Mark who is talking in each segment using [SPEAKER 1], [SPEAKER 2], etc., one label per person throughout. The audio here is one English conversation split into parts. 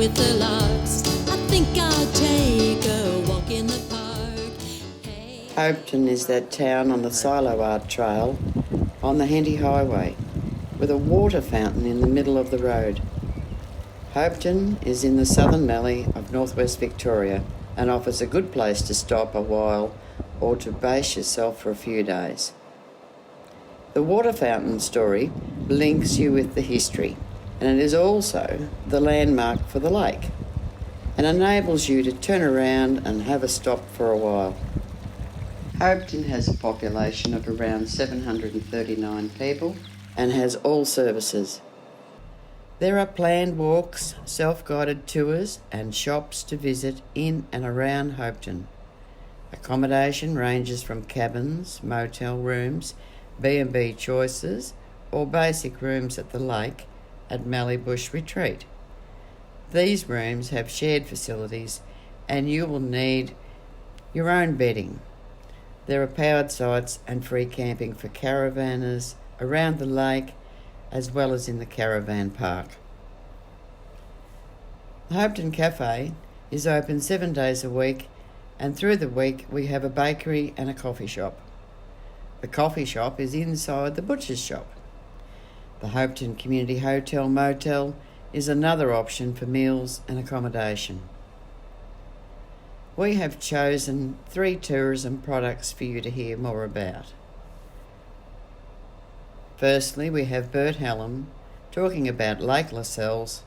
[SPEAKER 1] with the larks. I think I'll take a walk in the park. Hey.
[SPEAKER 2] Hopetoun is that town on the Silo Art Trail on the Henty Highway, with a water fountain in the middle of the road. Hopetoun is in the Southern Valley of northwest Victoria and offers a good place to stop a while or to base yourself for a few days. The water fountain story links you with the history, and it is also the landmark for the lake and enables you to turn around and have a stop for a while. Hopetoun has a population of around 739 people and has all services. There are planned walks, self-guided tours and shops to visit in and around Hopetoun. Accommodation ranges from cabins, motel rooms, B&B choices or basic rooms at the lake at Malleebush Retreat. These rooms have shared facilities and you will need your own bedding. There are powered sites and free camping for caravanners around the lake as well as in the caravan park. The Hopetoun Cafe is open 7 days a week, and through the week we have a bakery and a coffee shop. The coffee shop is inside the butcher's shop. The Hopetoun Community Hotel Motel is another option for meals and accommodation. We have chosen 3 tourism products for you to hear more about. Firstly, we have Bert Hallam talking about Lake Lascelles,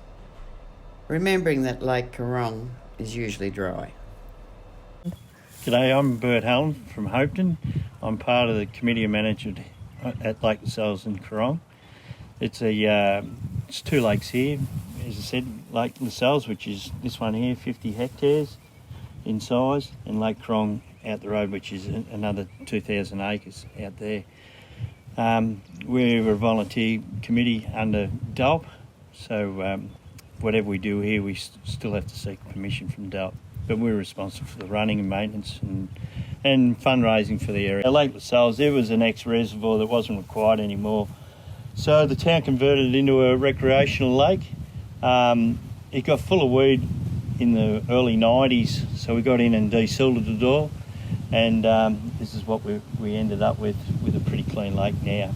[SPEAKER 2] remembering that Lake Corong is usually dry.
[SPEAKER 3] G'day, I'm Bert Hallam from Hopetoun. I'm part of the committee of management at Lake Lascelles and Corong. It's 2 lakes here, as I said, Lake Lascelles, which is this one here, 50 hectares in size, and Lake Corong out the road, which is another 2,000 acres out there. We're a volunteer committee under DALP, so whatever we do here, we still have to seek permission from DALP. But we're responsible for the running and maintenance and fundraising for the area. Lake Lascelles, there was an ex-reservoir that wasn't required anymore. So the town converted it into a recreational lake. It got full of weed in the early 90s, so we got in and desilted it all. And this is what we ended up with a pretty clean lake now.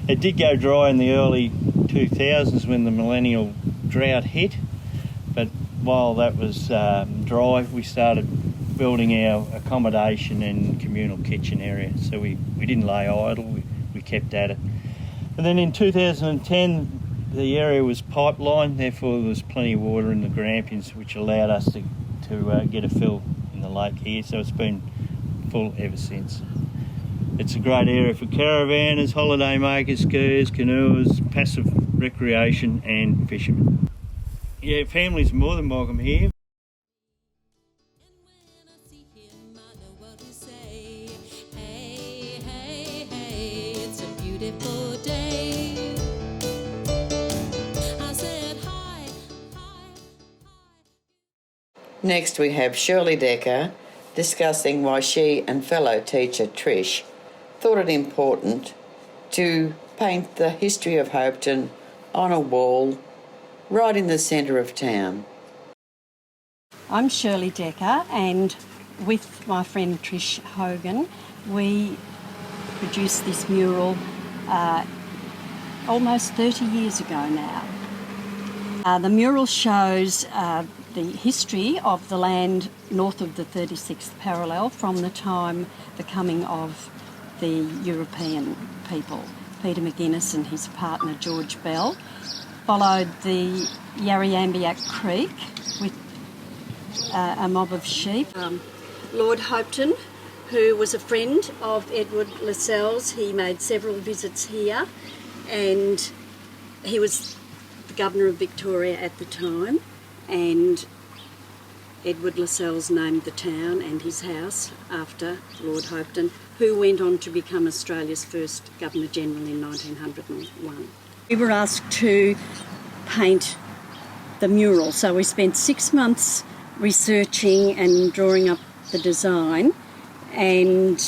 [SPEAKER 3] It did go dry in the early 2000s when the millennial drought hit, but while that was dry, we started building our accommodation and communal kitchen area. So we didn't lay idle, we kept at it. And then in 2010, the area was pipelined, therefore there was plenty of water in the Grampians, which allowed us to get a fill in the lake here. So it's been full ever since. It's a great area for caravanners, holiday makers, skiers, canoers, passive recreation and fishermen. Yeah, families are more than welcome here.
[SPEAKER 2] Next we have Shirley Decker discussing why she and fellow teacher Trish thought it important to paint the history of Hopetoun on a wall right in the centre of town.
[SPEAKER 4] I'm Shirley Decker, and with my friend Trish Hogan, we produced this mural almost 30 years ago now. The mural shows the history of the land north of the 36th parallel from the time the coming of the European people. Peter McGuinness and his partner George Bell followed the Yarriambiack Creek with a mob of sheep. Lord Hopetoun, who was a friend of Edward Lascelles, he made several visits here, and he was the Governor of Victoria at the time, and Edward Lascelles named the town and his house after Lord Hopetoun, who went on to become Australia's first Governor-General in 1901. We were asked to paint the mural, so we spent 6 months researching and drawing up the design, and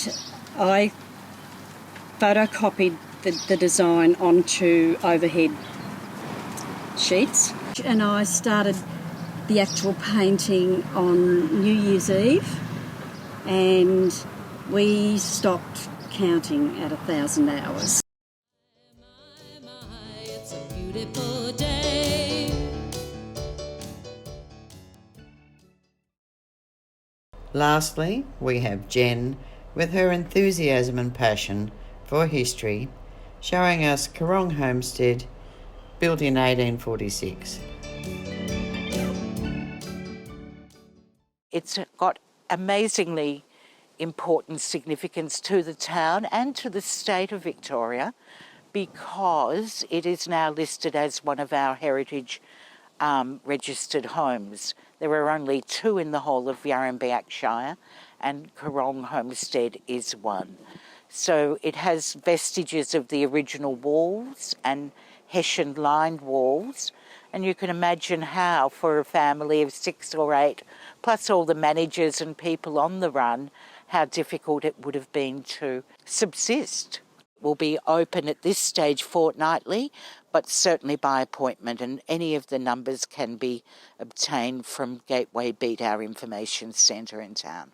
[SPEAKER 4] I photocopied the design onto overhead sheets, and I started the actual painting on New Year's Eve, and we stopped counting at 1,000 hours.
[SPEAKER 1] It's a beautiful day.
[SPEAKER 2] Lastly, we have Jen with her enthusiasm and passion for history, showing us Corong Homestead, built in 1846.
[SPEAKER 5] It's got amazingly important significance to the town and to the state of Victoria because it is now listed as one of our heritage registered homes. There are only 2 in the whole of Yarrambiack Shire, and Corong Homestead is one. So it has vestiges of the original walls and Hessian lined walls, and you can imagine how, for a family of 6 or 8, plus all the managers and people on the run, how difficult it would have been to subsist. Will be open at this stage fortnightly, but certainly by appointment, and any of the numbers can be obtained from Gateway Beat, our information centre in town.